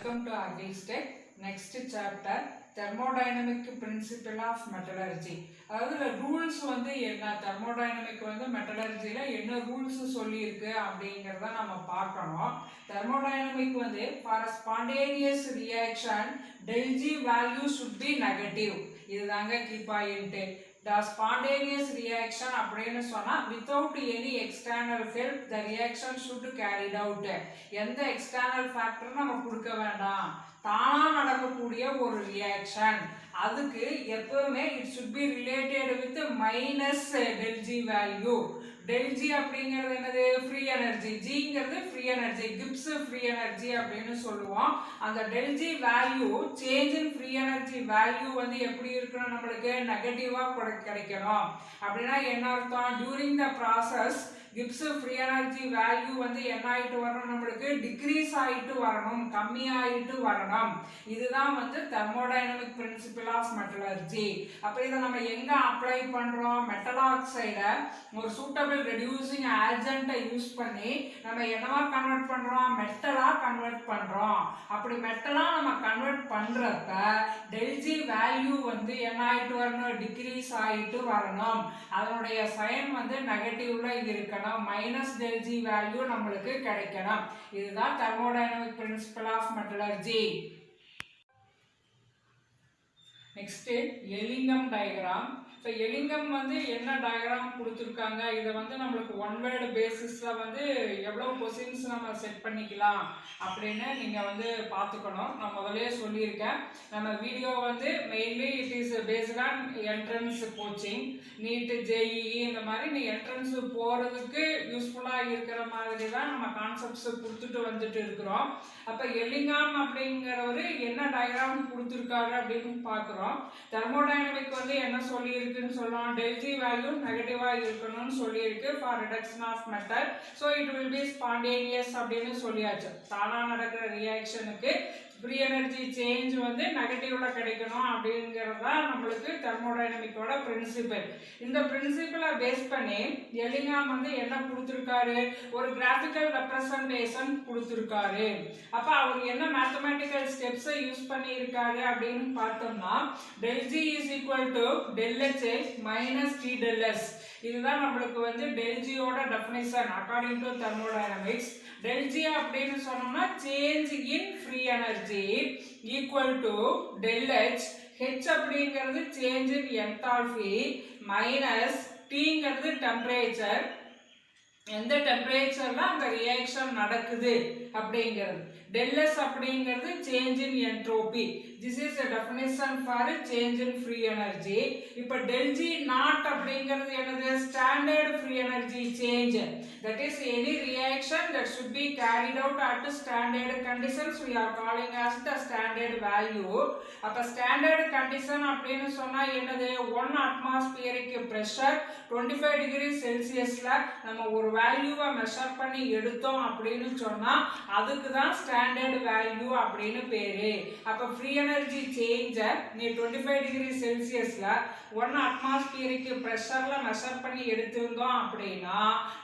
Welcome to Agil's Tech. Next chapter thermodynamic principle of metallurgy. அதாவது rules என்ன thermodynamic மெட்டலர்ஜியில் என்ன ரூல்ஸ் சொல்லியிருக்கு அப்படிங்கிறத நம்ம பார்க்கணும். Thermodynamic for a spontaneous reaction del G value should be negative. இதுதாங்க key point. The spontaneous reaction அப்படின்னு சொன்னா without any external help the reaction should carried out. எந்த external factor நம்ம கொடுக்க வேண்டாம், தானா நடக்கக்கூடிய ஒரு ரியாக்ஷன். அதுக்கு எப்பவுமே it should be related with minus del G value. del G அப்படிங்கிறது என்னது? Free energy. ஜிங்கிறது free energy, Gibbs free energy அப்படின்னு சொல்லுவோம். அந்த del G value change in free energy value எப்படி இருக்கணும்? நம்மளுக்கு நெகட்டிவா கிடைக்கணும். அப்படின்னா என்ன அர்த்தம்? During the process Gibbs free energy value என்ன ஆயிட்டு வரணும்? நம்மளுக்கு டிக்ரீஸ் ஆயிட்டு வரணும், கம்மி ஆயிட்டு வரணும். இதுதான் தெர்மோடைனமிக் பிரின்சிபிள் ஆஃப் மெட்டலர்ஜி. அப்ப இதை நம்ம எங்க அப்ளை பண்றோம்? மெட்டல் ஆக்சைடை ஒரு சூட்டபிள் ரெடியூசிங் ஏஜென்ட்டை யூஸ் பண்ணி நம்ம என்னவா கன்வெர்ட் பண்றோம்? மெட்டலா கன்வெர்ட் பண்றோம். அப்படி மெட்டலா நம்ம கன்வெர்ட் பண்றப்ப del G வேல்யூ என்ன ஆயிட்டு வரணும்? டிக்ரீஸ் ஆயிட்டு வரணும். அதனுடைய சைன் நெகட்டிவ்ல இருக்கணும். மைனஸ் del G வேல்யூ நம்மளுக்கு கிடைக்கணும். இதுதான் thermodynamic principle of metallurgy. Next Ellingham diagram. So Ellingham என்ன டயக்ராம் கொடுத்துருக்காங்க? இதை நம்மளுக்கு ஒன் வேர்டு பேசிஸில் எவ்வளோ கொஸ்டின்ஸ் நம்ம செட் பண்ணிக்கலாம் அப்படின்னு நீங்கள் பார்த்துக்கணும். நான் முதலே சொல்லியிருக்கேன், நம்ம video mainly it is based on entrance coaching. NEET, JEE இந்த மாதிரி நீ என்ட்ரன்ஸ் போகிறதுக்கு யூஸ்ஃபுல்லாக இருக்கிற மாதிரி தான் நம்ம கான்செப்ட்ஸ் கொடுத்துட்டு வந்துட்டு இருக்கிறோம். அப்போ எலிங்கம் அப்படிங்கிறவர் என்ன டயக்ராம் கொடுத்துருக்காரு அப்படின்னு பார்க்குறோம். தெர்மோடைனமிக் என்ன சொல்லியிருக்கு சொல்லலாம்? del G வேல்யூ நெகட்டிவா இருக்கணும்னு சொல்லியிருக்கு for reduction of metal. So it will be spontaneous அப்படின்னு சொல்லியாச்சு. தானா நடக்கிற ரியாக்ஷனுக்கு ஃப்ரீ எனர்ஜி சேஞ்ச் நெகட்டிவ்ல கிடைக்கணும் அப்படிங்கிறதா நம்மளுக்கு தெர்மோடைனமிக்கோட பிரின்சிபல். இந்த பிரின்சிபலை பேஸ் பண்ணி எலிங்காம் என்ன கொடுத்துருக்காரு? ஒரு கிராஃபிக்கல் ரெப்ரசன்டேஷன் கொடுத்துருக்காரு. அப்போ அவர் என்ன மேத்தமேட்டிக்கல் ஸ்டெப்ஸை யூஸ் பண்ணி இருக்காரு அப்படின்னு பார்த்தோம்னா del G is equal to del H minus T del S. இதுதான் நம்மளுக்கு del G ஓட definition according to thermodynamics. del G அப்படின்னு சொன்னோம்னா change in free energy equal to del H. H அப்படிங்கிறது சேஞ்ச் இன் என்தால்பி மைனஸ் Tங்கிறது temperature. எந்த டெம்பரேச்சர்ல அந்த ரியாக்ஷன் நடக்குது அப்படிங்கிறது. del S அப்படிங்கிறது change in entropy. This is a definition for change in free energy. இப்போ del G not அப்படிங்கிறது என்னது? Standard free energy change. that is any reaction that should be carried out at standard conditions we are calling as the standard value. அப்ப standard condition அப்படின்னு சொன்னா என்னது? 1 atmospheric pressure 25 degree செல்சியஸ்ல நம்ம ஒரு வேல்யூவை measure பண்ணி எடுத்தோம் அப்படின்னு சொன்னா அதுக்கு தான் ஸ்டாண்டர்ட் வேல்யூ அப்படின்னு பேரு. அப்ப ஃப்ரீ எனர்ஜி சேஞ்ச நீ 25 டிகிரி செல்சியஸ்ல 1 அட்மாஸ்பியரிக் பிரஷர்ல மெஷர் பண்ணி எடுத்திருந்தோம் அப்படின்னா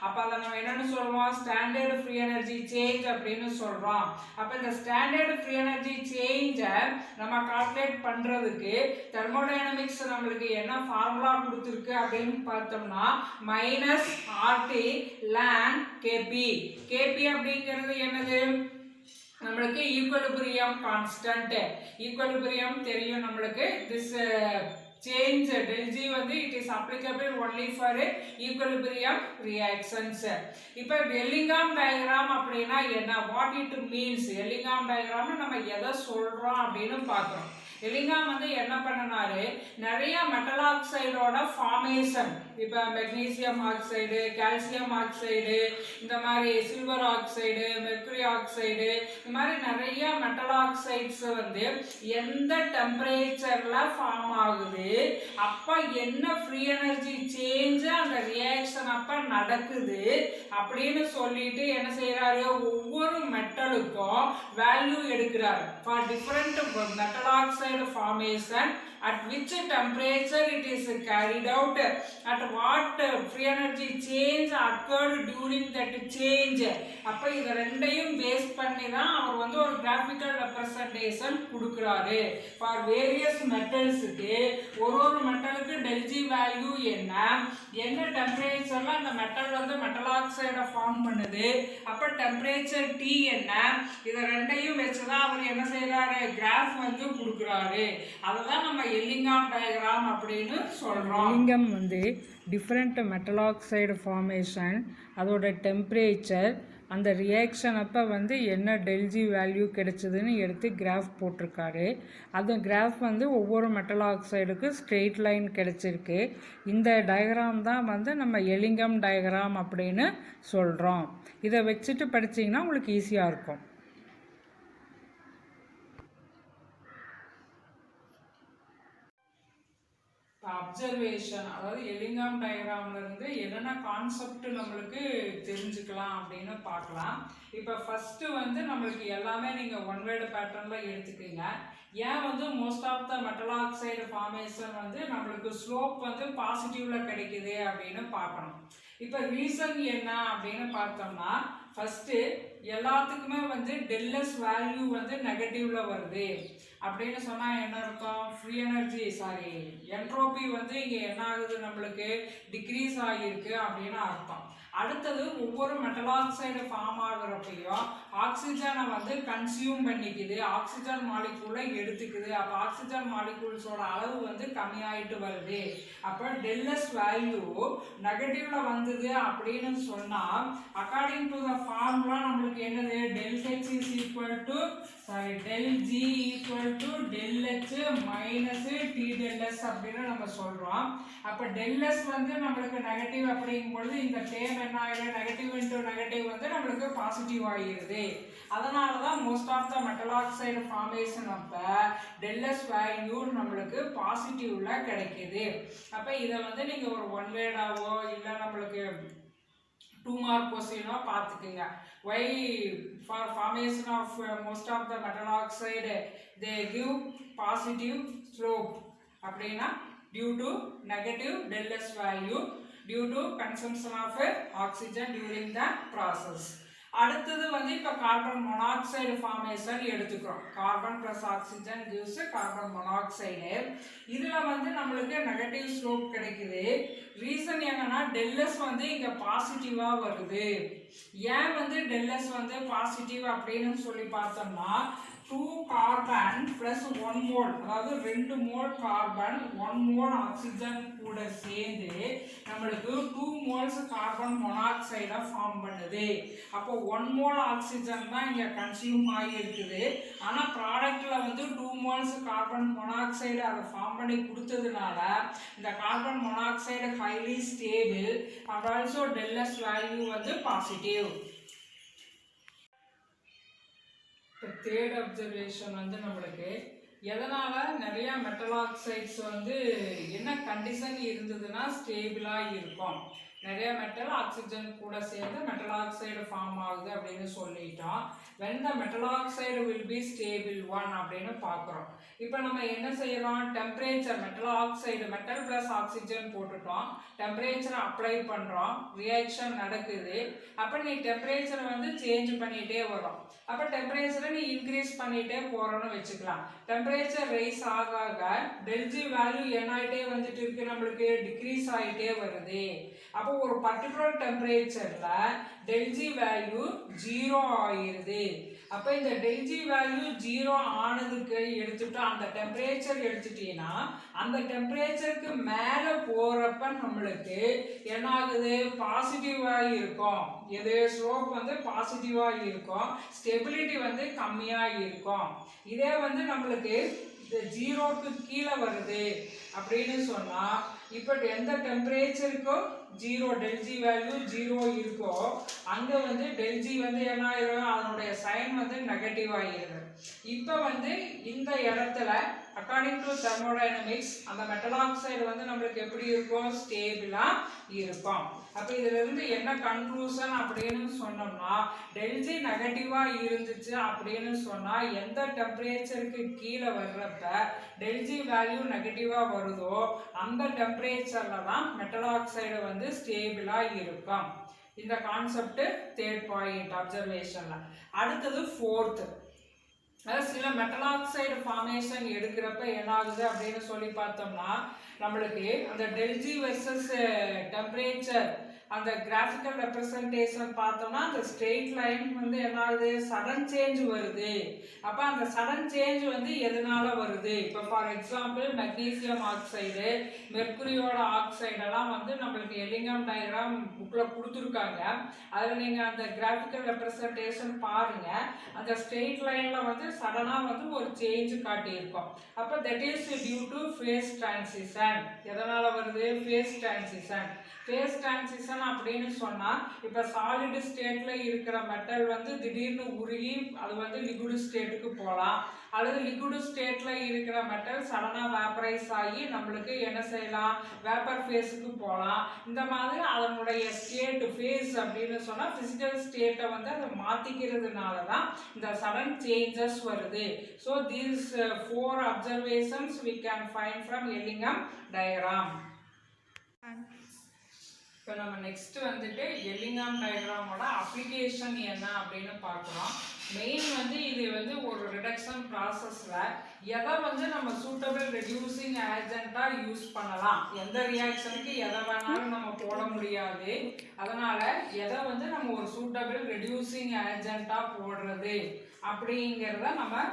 அப்ப அதை நம்ம என்னன்னு சொல்றோம்? ஸ்டாண்டர்ட் ஃப்ரீ எனர்ஜி சேஞ்ச் அப்படின்னு சொல்றோம். அப்ப இந்த ஸ்டாண்டர்ட் ஃப்ரீ எனர்ஜி சேஞ்ச நம்ம கால்குலேட் பண்றதுக்கு தெர்மோடைனமிக்ஸ் நம்மளுக்கு என்ன ஃபார்முலா கொடுத்துருக்கு அப்படின்னு பார்த்தோம்னா minus RT ln Kp. Kp அப்படிங்கிறது என்னது? நம்மளுக்கு ஈக்குவலிபிரியம் கான்ஸ்டன்ட். ஈக்குவலிபிரியம் தெரியும் நம்மளுக்கு. This change del G it is applicable only for equilibrium reactions. இப்போ எலிங்காம் டயக்ராம் அப்படின்னா என்ன? what it means? எலிங்காம் டயக்ராம் நம்ம எதை சொல்றோம் அப்படின்னு பார்க்கிறோம். எலிங்காம் என்ன பண்ணனாரு? நிறைய மெட்டல் ஆக்சைடோட ஃபார்மேஷன், இப்போ மெக்னீசியம் ஆக்சைடு, கால்சியம் ஆக்சைடு, இந்த மாதிரி சில்வர் ஆக்சைடு, மெர்க்குரி ஆக்சைடு, இந்த மாதிரி நிறைய மெட்டல் ஆக்சைட்ஸ் எந்த டெம்பரேச்சர்ல ஃபார்ம் ஆகுது, அப்ப என்ன ஃப்ரீ எனர்ஜி சேஞ்ச் அந்த ரியாக்ஷன் அப்ப நடக்குது அப்படின்னு சொல்லிட்டு என்ன செய்யறாரு? ஒவ்வொரு மெட்டலுக்கும் வேல்யூ எடுக்கிறாரு. For different metal oxide formation at which temperature it is carried out, at what free energy change occurred during that change. அப்ப இத ரெண்டையும் பேஸ் பண்ணி தான் அவர் வந்து ஒரு கிராஃபிக்கல் ரெப்ரசன்டேஷன் கொடுக்குறாரு. ஃபார் வேரியஸ் மெட்டல்ஸுக்கு ஒரு மெட்டலுக்கு டெல்ஜி வேல்யூ என்ன டெம்பரேச்சர்ல அந்த மெட்டல் வந்து மெட்டல் ஆக்சைடை ஃபார்ம் பண்ணுது, அப்ப டெம்பரேச்சர் T என்ன, இத ரெண்டையும் வச்சுதான் அவர் என்ன செய்யறாரு, கிராஃப் வந்து கொடுக்குறாரு. அததான் நம்ம எல்லிங்காம் டயக்ராம் அப்படின்னு சொல்றோம். எல்லிங்காம் வந்து டிஃப்ரெண்ட் மெட்டல் ஆக்சைடு ஃபார்மேஷன், அதோட டெம்பரேச்சர், அந்த ரியாக்ஷன் அப்போ வந்து என்ன டெல்ஜி வேல்யூ கிடைச்சதுன்னு எடுத்து கிராஃப் போட்டிருக்காரு. அந்த கிராஃப் வந்து ஒவ்வொரு மெட்டல் ஆக்சைடுக்கு ஸ்ட்ரெயிட் லைன் கிடைச்சிருக்கு. இந்த டயக்ராம் தான் வந்து நம்ம எல்லிங்காம் டயக்ராம் அப்படின்னு சொல்கிறோம். இதை வச்சுட்டு படிச்சிங்கன்னா உங்களுக்கு ஈஸியாக இருக்கும். அப்சர்வேஷன், அதாவது எல்லிங்காம் டயக்ராம்ல இருந்து என்னென்ன கான்செப்ட் நம்மளுக்கு தெரிஞ்சுக்கலாம் அப்படின்னு பார்க்கலாம். இப்போ ஃபர்ஸ்ட் வந்து நம்மளுக்கு எல்லாமே நீங்க ஒன் வேர்டு பேட்டர்ன்ல எடுத்துக்கீங்க. ஏன் வந்து most of the metal oxide formation வந்து நம்மளுக்கு ஸ்லோப் வந்து பாசிட்டிவ்ல கிடைக்குது அப்படின்னு பார்க்கணும். இப்போ ரீசன் என்ன அப்படின்னு பார்த்தோம்னா, ஃபர்ஸ்ட் எல்லாத்துக்குமே வந்து டெல்எஸ் வேல்யூ வந்து நெகட்டிவ்ல வருது அப்படின்னு சொன்னா என்ன அர்த்தம், ஃப்ரீ எனர்ஜி என்ட்ரோபி வந்து இங்க என்ன ஆகுது, நம்மளுக்கு டிக்ரீஸ் ஆகியிருக்கு அப்படின்னு அர்த்தம். அடுத்தது ஒவ்வொரு மெட்டல் ஆக்சைடு ஃபார்ம் ஆகுறப்பையும் ஆக்சிஜனை வந்து கன்சியூம் பண்ணிக்குது, ஆக்சிஜன் மாலிகூலை எடுத்துக்குது. அப்போ ஆக்சிஜன் மாலிகூல்ஸோட அளவு வந்து கம்மியாயிட்டு வருது. அப்போ டெல்எஸ் வேல்யூ நெகட்டிவ்ல வந்தது அப்படின்னு சொன்னா, அக்கார்டிங் டு த ஃபார்முலா நம்மளுக்கு என்னது, del H is equal to del G equal to del H minus T del S அப்படின்னு நம்ம சொல்றோம். அப்ப del S வந்து நம்மளுக்கு நெகட்டிவ் அப்படிங்கும்போது இந்த டேர்ம் என்ன ஆயிடும், நெகட்டிவ் இன்டு நெகட்டிவ் வந்து நம்மளுக்கு பாசிட்டிவ் ஆகிடுது. அதனால தான் most of the metal oxide formation அப்ப del S வேல்யூ நம்மளுக்கு பாசிட்டிவ்ல கிடைக்குது. அப்ப இதை வந்து நீங்க ஒரு ஒன் வேர்டாவோ இல்லை நம்மளுக்கு 2 மார்க் கொஸ்டினோ பார்த்துக்குங்க. Why for formation of most of the metal oxide they give positive slope அப்படின்னா due to negative del S value due to consumption of oxygen during the process. அடுத்தது வந்து இப்போ கார்பன் மோனாக்சைடு ஃபார்மேஷன் எடுத்துக்கிறோம். Carbon plus oxygen gives carbon monoxide. இதில் வந்து நம்மளுக்கு negative slope கிடைக்குது. Reason என்னன்னா del S வந்து இங்கே பாசிட்டிவாக வருது. ஏன் வந்து del S வந்து பாசிட்டிவ் அப்படின்னு சொல்லி பார்த்தோம்னா, 2 கார்பன் பிளஸ் 1 மோல், அதாவது 2 மோல் கார்பன் 1 மோல் ஆக்சிஜன் கூட சேர்ந்து நம்மளுக்கு 2 மோல்ஸ் கார்பன் மோனாக்சைடை ஃபார்ம் பண்ணுது. அப்போ 1 மோல் ஆக்சிஜன் தான் இங்கே கன்சியூம் ஆகி இருக்குது. ஆனால் ப்ராடக்ட்ல வந்து 2 மோல்ஸ் கார்பன் மோனாக்சைடு அதை ஃபார்ம் பண்ணி கொடுத்ததுனால இந்த carbon monoxide highly stable and also del S value வந்து பாசிட்டிவ். தேர்ட் அப்சர்வேஷன் வந்து நம்மளுக்கு எதனால நிறைய மெட்டல் ஆக்சைட்ஸ் வந்து என்ன கண்டிஷன் இருந்ததுன்னா ஸ்டேபிளா இருக்கும். நிறைய மெட்டல் ஆக்சிஜன் கூட சேர்ந்து மெட்டல் ஆக்சைடு ஃபார்ம் ஆகுது அப்படின்னு சொல்லிட்டோம். when the metal oxide will be stable 1 அப்படின்னு பார்க்குறோம். இப்போ நம்ம என்ன செய்யறோம், temperature metal oxide metal plus oxygen போட்டுட்டோம், டெம்பரேச்சரை அப்ளை பண்ணுறோம், ரியாக்ஷன் நடக்குது. அப்போ நீ டெம்பரேச்சரை வந்து சேஞ்ச் பண்ணிகிட்டே வரும். அப்போ டெம்பரேச்சரை நீ இன்க்ரீஸ் பண்ணிகிட்டே போகிறோன்னு வச்சுக்கலாம். டெம்பரேச்சர் ரைஸ் ஆக ஆக டெல்ஜி வேல்யூ என்ன ஆகிட்டே வந்துட்டு இருக்கு, நம்மளுக்கு டிக்ரீஸ் ஆகிட்டே வருது. அப்போ ஒரு பர்டிகுலர் டெம்பரேச்சர்ல டெல்ஜி வேல்யூ 0 ஆகிருது. அப்போ இந்த டெல்ஜி வேல்யூ 0 ஆனதுக்கு எடுத்துட்டா, அந்த டெம்பரேச்சர் எடுத்துட்டீங்கன்னா அந்த டெம்பரேச்சருக்கு மேலே போறப்ப நம்மளுக்கு என்ன ஆகுது, பாசிட்டிவாக இருக்கும். எது ஸ்லோப் வந்து பாசிட்டிவாக இருக்கும், ஸ்டெபிலிட்டி வந்து கம்மியாக இருக்கும். இதே வந்து நம்மளுக்கு இந்த 0க்கு கீழே வருது அப்படின்னு சொன்னா, இப்போ எந்த டெம்பரேச்சருக்கோ 0 டெல்ஜி வேல்யூ 0 இருக்கோ அங்க வந்து டெல்ஜி வந்து என்ன ஆயிரும், அதனுடைய சைன் வந்து நெகட்டிவ் ஆகிருது. இப்போ வந்து இந்த இடத்துல அக்கார்டிங் டு தெர்மோடைனமிக்ஸ் அந்த மெட்டல் ஆக்சைடு வந்து நம்மளுக்கு எப்படி இருக்கும், ஸ்டேபிளா இருக்கும். அப்ப இதுல இருந்து என்ன கன்க்ளூஷன் அப்படின்னு சொன்னோம்னா, டெல்ஜி நெகட்டிவா இருந்துச்சு அப்படின்னு சொன்னா எந்த டெம்பரேச்சருக்கு கீழே வர்றப்ப டெல்ஜி வேல்யூ நெகட்டிவா வருதோ அந்த டெம்பரேச்சர்ல தான் மெட்டல் ஆக்சைடு வந்து ஸ்டேபிளா இருக்கும். இந்த கான்செப்ட் தேர்ட் பாயிண்ட் அப்சர்வேஷன்ல. அடுத்தது ஃபோர்த், சில மெட்டல் ஆக்சைடு ஃபார்மேஷன் எடுக்கிறப்ப என்ன ஆகுது அப்படின்னு சொல்லி பார்த்தோம்னா, நம்மளுக்கு அந்த டெல்ஜி வெர்சஸ் டெம்பரேச்சர் அந்த கிராஃபிக்கல் ரெப்ரசன்டேஷன் பார்த்தோம்னா அந்த ஸ்ட்ரெயிட் லைன் வந்து என்ன ஆகுது, சடன் சேஞ்ச் வருது. அப்போ அந்த சடன் சேஞ்ச் வந்து எதனால வருது, இப்போ ஃபார் எக்ஸாம்பிள் மெக்னீசியம் ஆக்சைடு, மெர்குரியோட ஆக்சைடெல்லாம் வந்து நம்மளுக்கு எல்லிங்ஹாம் டயக்ராம் புக்கில் கொடுத்துருக்காங்க. அதில் நீங்கள் அந்த கிராஃபிக்கல் ரெப்ரசன்டேஷன் பாருங்கள். அந்த ஸ்ட்ரெயிட் லைனில் வந்து சடனாக வந்து ஒரு சேஞ்ச் காட்டியிருக்கோம். அப்போ that is due to phase transition. எதனால் வருது, ஃபேஸ் டிரான்சிஷன். ஃபேஸ் டிரான்சிஷன் அப்படின்னு சொன்னால், இப்போ சாலிட் ஸ்டேட்டில் இருக்கிற மெட்டல் வந்து திடீர்னு உருகி அது வந்து லிக்விட் ஸ்டேட்டுக்கு போகலாம், அல்லது லிக்விட் ஸ்டேட்டில் இருக்கிற மெட்டல் சடனாக வேப்பரைஸ் ஆகி நம்மளுக்கு என்ன செய்யலாம், வேப்பர் ஃபேஸுக்கு போகலாம். இந்த மாதிரி அதனுடைய ஸ்டேட் ஃபேஸ் அப்படின்னு சொன்னால் ஃபிசிக்கல் ஸ்டேட்டை வந்து அதை மாற்றிக்கிறதுனால தான் இந்த சடன் சேஞ்சஸ் வருது. So these 4 observations we can find from Ellingham diagram. இப்போ நம்ம நெக்ஸ்ட் வந்துட்டு எல்லிங்ஹாம் டயக்ராமோட அப்ளிகேஷன் என்ன அப்படின்னு பார்க்குறோம். மெயின் வந்து இது வந்து ஒரு ரிடக்ஷன் ப்ராசஸில் எதை வந்து நம்ம சூட்டபிள் ரெடியூசிங் ஏஜென்ட்டாக யூஸ் பண்ணலாம், எந்த ரியாக்ஷனுக்கு எதை வேணாலும் நம்ம போட முடியாது, அதனால் எதை வந்து நம்ம ஒரு சூட்டபிள் ரெடியூசிங் ஏஜென்ட்டாக போடுறது அப்படிங்கிறத நம்ம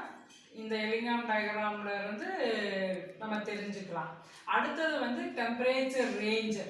இந்த எல்லிங்ஹாம் டயக்ராம்ல இருந்து நம்ம தெரிஞ்சுக்கலாம். அடுத்தது வந்து டெம்பரேச்சர் ரேஞ்ச்.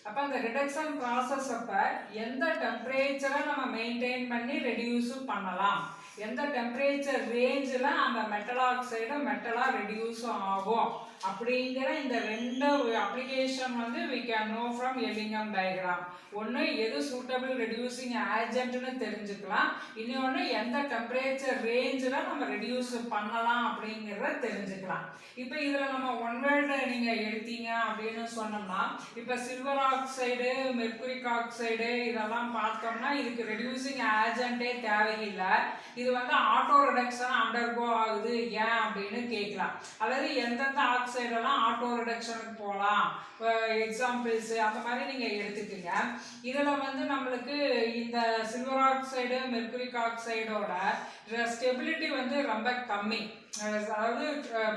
அப்போ அந்த ரிடக்ஷன் ப்ராசஸ் அப்போ எந்த டெம்பரேச்சரை நம்ம மெயின்டைன் பண்ணி ரெடியூஸ் பண்ணலாம், எந்த டெம்பரேச்சர் ரேஞ்சில் அந்த மெட்டல் ஆக்சைடு மெட்டலாக ரெடியூஸ் ஆகும் அப்படிங்கிற இந்த 2 அப்ளிகேஷன் வந்து we can know from Ellingham diagram. ஒன்று எது சூட்டபிள் ரெடியூசிங் ஏஜென்ட்னு தெரிஞ்சுக்கலாம், இன்னொன்று எந்த டெம்பரேச்சர் ரேஞ்சில் நம்ம ரெடியூஸ் பண்ணலாம் அப்படிங்கிறத தெரிஞ்சுக்கலாம். இப்போ இதில் நம்ம ஒன் வேர்டு நீங்கள் எடுத்தீங்க அப்படின்னு சொன்னோம்னா, இப்போ சில்வர் ஆக்சைடு, மெர்குரிக் ஆக்சைடு இதெல்லாம் பார்த்தோம்னா இதுக்கு ரெடியூசிங் ஏஜென்ட்டே தேவையில்லை, இது வந்து ஆட்டோ ரிடக்ஷன் அண்டர்கோ ஆகுது, ஏன் அப்படின்னு கேட்கலாம். அதாவது எந்தெந்த ஆக்சைடெல்லாம் ஆட்டோ ரிடக்ஷனுக்கு போகலாம், எக்ஸாம்பிள்ஸ் அந்த மாதிரி நீங்கள் எடுத்துக்கோங்க. இதில் வந்து நம்மளுக்கு இந்த சில்வர் ஆக்சைடு, மெர்குரிக் ஆக்சைடோட ஸ்டெபிலிட்டி வந்து ரொம்ப கம்மி. அதாவது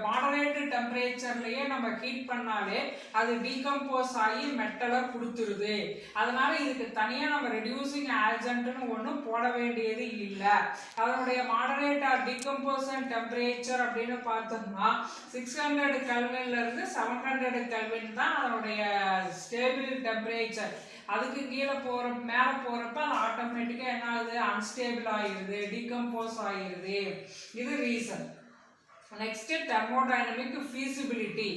மாடரேட் டெம்பரேச்சர்லேயே நம்ம ஹீட் பண்ணாலே அது டீகம்போஸ் ஆகி மெட்டலை கொடுத்துருது. அதனால இதுக்கு தனியாக நம்ம ரெடியூசிங் ஏஜென்ட்னு ஒன்றும் போட வேண்டியது இல்லை. அதனுடைய மாடரேட் ஆர் டீகம்போசன் டெம்பரேச்சர் அப்படின்னு பார்த்தோம்னா 600 கெல்வின்லேருந்து 700 கெல்வின் தான் அதனுடைய ஸ்டேபிள் டெம்பரேச்சர். அதுக்கு கீழே மேலே போகிறப்ப அது ஆட்டோமேட்டிக்காக என்ன ஆகுது, அன்ஸ்டேபிள் ஆகிடுது, டீகம்போஸ் ஆகிடுது. இது reason. Next thermodynamic feasibility.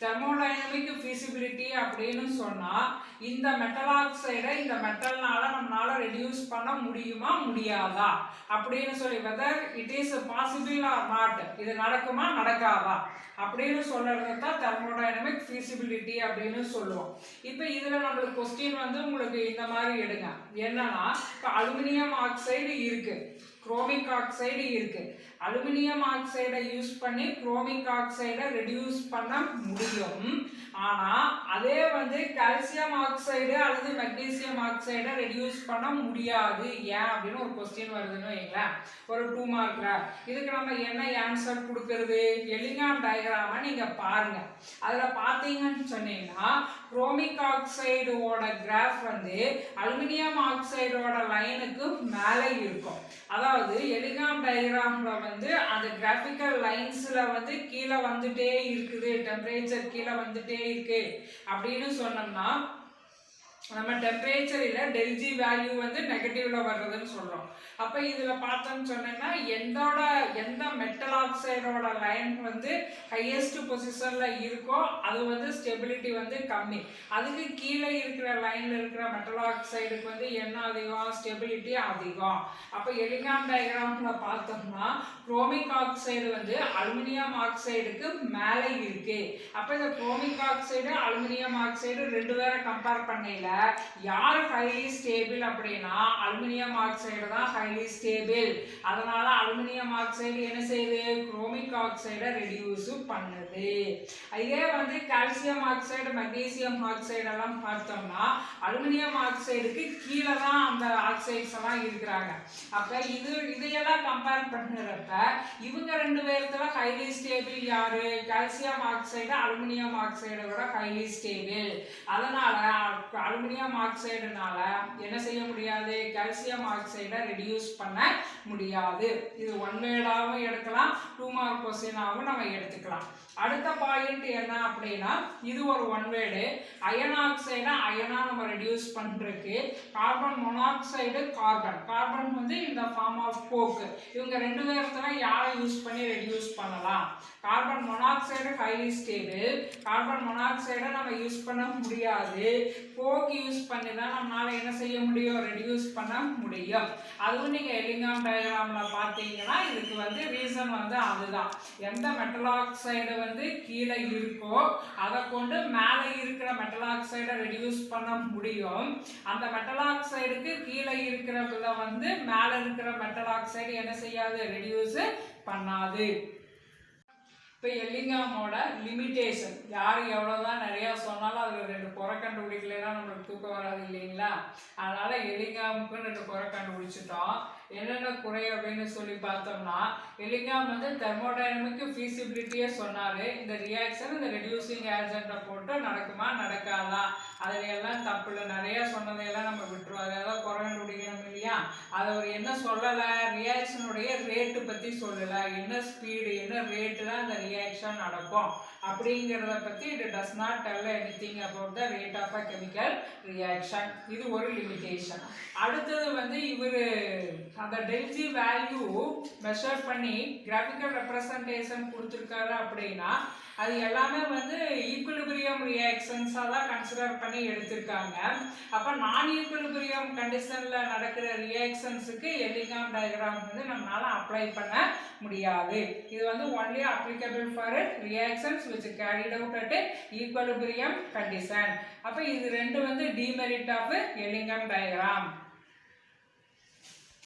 Thermodynamic feasibility அப்படின்னு சொன்னால் இந்த மெட்டல் ஆக்சைடை இந்த மெட்டல்னால நம்மளால ரெடியூஸ் பண்ண முடியுமா முடியாதா அப்படின்னு சொல்லி, whether it is possible R not, இது நடக்குமா நடக்காதா அப்படின்னு சொல்றது தான் தெர்மோடைனமிக் ஃபீசிபிலிட்டி அப்படின்னு சொல்லுவோம். இப்போ இதில் நம்மளுக்கு கொஸ்டின் வந்து உங்களுக்கு இந்த மாதிரி எடுங்க. என்னன்னா, இப்போ அலுமினியம் ஆக்சைடு இருக்கு, குரோமிக் ஆக்சைடு இருக்கு. அலுமினியம் ஆக்சைடை யூஸ் பண்ணி குரோமிக் ஆக்சைடை ரெடியூஸ் பண்ண முடியும். ஆனால் அதே வந்து கால்சியம் ஆக்சைடு அல்லது மெக்னீசியம் ஆக்சைடை ரெடியூஸ் பண்ண முடியாது. ஏன் அப்படின்னு ஒரு கொஸ்டின் வருதுன்னு வைங்களேன், ஒரு 2 மார்க்ல. இதுக்கு நம்ம என்ன ஆன்சர் கொடுக்கறது, எல்லிங்ஹாம் டயக்ராமை நீங்கள் பாருங்க. அதில் பார்த்தீங்கன்னு சொன்னீங்கன்னா குரோமிக் ஆக்சைடோட கிராஃப் வந்து அலுமினியம் ஆக்சைடோட லைனுக்கு மேலே இருக்கும். அதாவது எல்லிங்ஹாம் டயக்ராம்ல வந்து அந்த கிராஃபிக்கல் லைன்ஸ்ல வந்து கீழே வந்துட்டே இருக்குது, டெம்பரேச்சர் கீழே வந்துட்டே இருக்கு அப்படின்னு சொன்னோம்னா நம்ம டெம்பரேச்சர் இல்லை டெல்ஜி வேல்யூ வந்து நெகட்டிவ்ல வர்றதுன்னு சொல்றோம். அப்ப இதுல பார்த்தோம்னு சொன்னேன்னா எந்த மெட்டல் ஆக்சைடோட லைன் வந்து ஹையஸ்ட் பொசிஷன்ல இருக்கோ அது வந்து ஸ்டெபிலிட்டி வந்து கம்மி. அதுக்கு கீழே இருக்கிற லைன்ல இருக்கிற மெட்டல் ஆக்சைடுக்கு வந்து என்ன அதிகம், ஸ்டெபிலிட்டி அதிகம். அப்ப எலிங்காம் டயக்ராம்ல பார்த்தோம்னா குரோமிக் ஆக்சைடு வந்து அலுமினியம் ஆக்சைடுக்கு மேலே இருக்கு. அப்ப இந்த குரோமிக் ஆக்சைடு அலுமினியம் ஆக்சைடு ரெண்டு பேரை கம்பேர் பண்ணல யார் ஹைலி ஸ்டேபிள் அப்படின்னா அலுமினியம் ஆக்சைடு தான் ஹைலி ஸ்டேபிள். அதனால அலுமினியம் ஆக்சைடு என்ன செய்யுது, குரோமிக் ஆக்சைடை ரெடியூஸ் பண்ணுது. இதே வந்து கால்சியம் ஆக்சைடு மெக்னீசியம் ஆக்சைடு எல்லாம் பார்த்தோம்னா அலுமினியம் ஆக்சைடுக்கு கீழே தான் அந்த ஆக்சைட்ஸ் எல்லாம் இருக்கிறாங்க. அப்ப இதையெல்லாம் கம்பேர் பண்ணுறப்ப இவங்க ரெண்டு பேர்த்துல ஹைலி ஸ்டேபிள் யாரு, கால்சியம் ஆக்சைடு அலுமினியம் ஆக்சைடை விட ஹைலி ஸ்டேபிள். அதனால அலுமினியம் ஆக்சைடுனால என்ன செய்ய முடியாது, கால்சியம் ஆக்சைடை ரெடியூஸ் பண்ண முடியாது. இது ஒன் வேர்டாகவும் எடுக்கலாம், 2 மார்க் கொஸ்டினாகவும் நம்ம எடுத்துக்கலாம். அடுத்த பாயிண்ட் என்ன அப்படின்னா இது ஒரு ஒன் வேர்டு. அயன் ஆக்சைடை அயனா நம்ம ரெடியூஸ் பண்றதுக்கு கார்பன் மோனாக்சைடு கார்பன் வந்து இந்த ஃபார்ம் ஆஃப் கோக் இவங்க ரெண்டு பேர்த்துல யாரை யூஸ் பண்ணி ரெடியூஸ் பண்ணலாம். Carbon monoxide highly stable, carbon மோனாக்சைடை நம்ம யூஸ் பண்ண முடியாது. கோக் யூஸ் பண்ணி தான் நம்மளால என்ன செய்ய முடியும், ரெடியூஸ் பண்ண முடியும். அதுவும் நீங்க எலிங்காம் டயக்ராம்ல பார்த்தீங்கன்னா இதுக்கு வந்து ரீசன் வந்து அதுதான். எந்த மெட்டல் ஆக்சைடு வந்து கீழே இருக்கோ அதை கொண்டு மேலே இருக்கிற மெட்டல் ஆக்சைடை ரெடியூஸ் பண்ண முடியும். அந்த மெட்டல் ஆக்சைடுக்கு கீழே இருக்கிறதுல வந்து மேலே இருக்கிற மெட்டல் ஆக்சைடு என்ன செய்யாது, ரெடியூஸ் பண்ணாது. இப்போ எல்லிங்காமோட லிமிட்டேஷன் யார் எவ்வளோதான் நிறையா சொன்னாலும் அதில் 2 குறை கண்டுபிடிக்கலாம் நம்மளுக்கு தூக்கம் வராது இல்லைங்களா. அதனால எல்லிங்காமுக்கு 2 குறை கண்டுபிடிச்சிட்டோம். என்னென்ன குறை அப்படின்னு சொல்லி பார்த்தோம்னா எல்லிங்காம் வந்து தெர்மோடைனமிக் ஃபீசிபிலிட்டியே சொன்னார். இந்த ரியாக்ஷன் இந்த ரெடியூசிங் ஏஜென்ட்டை போட்டு நடக்குமா நடக்காதா அதில் எல்லாம் தப்பு இல்லை, நிறையா சொன்னதையெல்லாம் நம்ம விட்டுருவோம். அதெல்லாம் குறை கண்டுபிடிக்கணும் இல்லையா. அதை அவர் என்ன சொல்லலை, ரியாக்ஷனுடைய ரேட்டு பற்றி சொல்லலை, என்ன ஸ்பீடு என்ன ரேட்டு தான் இந்த ரியாக்ஷன் நடக்கும் அப்படிங்கிறத பற்றி it does not tell anything about the rate of a chemical reaction. இது ஒரு லிமிட்டேஷன். அடுத்தது வந்து இவர் அந்த டெல்ஜி வேல்யூ மெஷர் பண்ணி கிராஃபிக்கல் ரெப்ரசன்டேஷன் கொடுத்துருக்காரு அப்படின்னா அது எல்லாமே வந்து ஈக்குலிபிரியம் ரியாக்ஷன்ஸாக தான் கன்சிடர் பண்ணி எடுத்திருக்காங்க. அப்போ நான் ஈக்குலிபிரியம் கண்டிஷனில் நடக்கிற ரியாக்ஷன்ஸுக்கு எல்லிங்காம் டயக்ராம் வந்து நம்மளால அப்ளை பண்ண முடியாது. இது வந்து only applicable for reactions which carried out at equilibrium condition. அப்போ இது ரெண்டு வந்து டிமெரிட் ஆஃப் எல்லிங்காம் டயக்ராம்.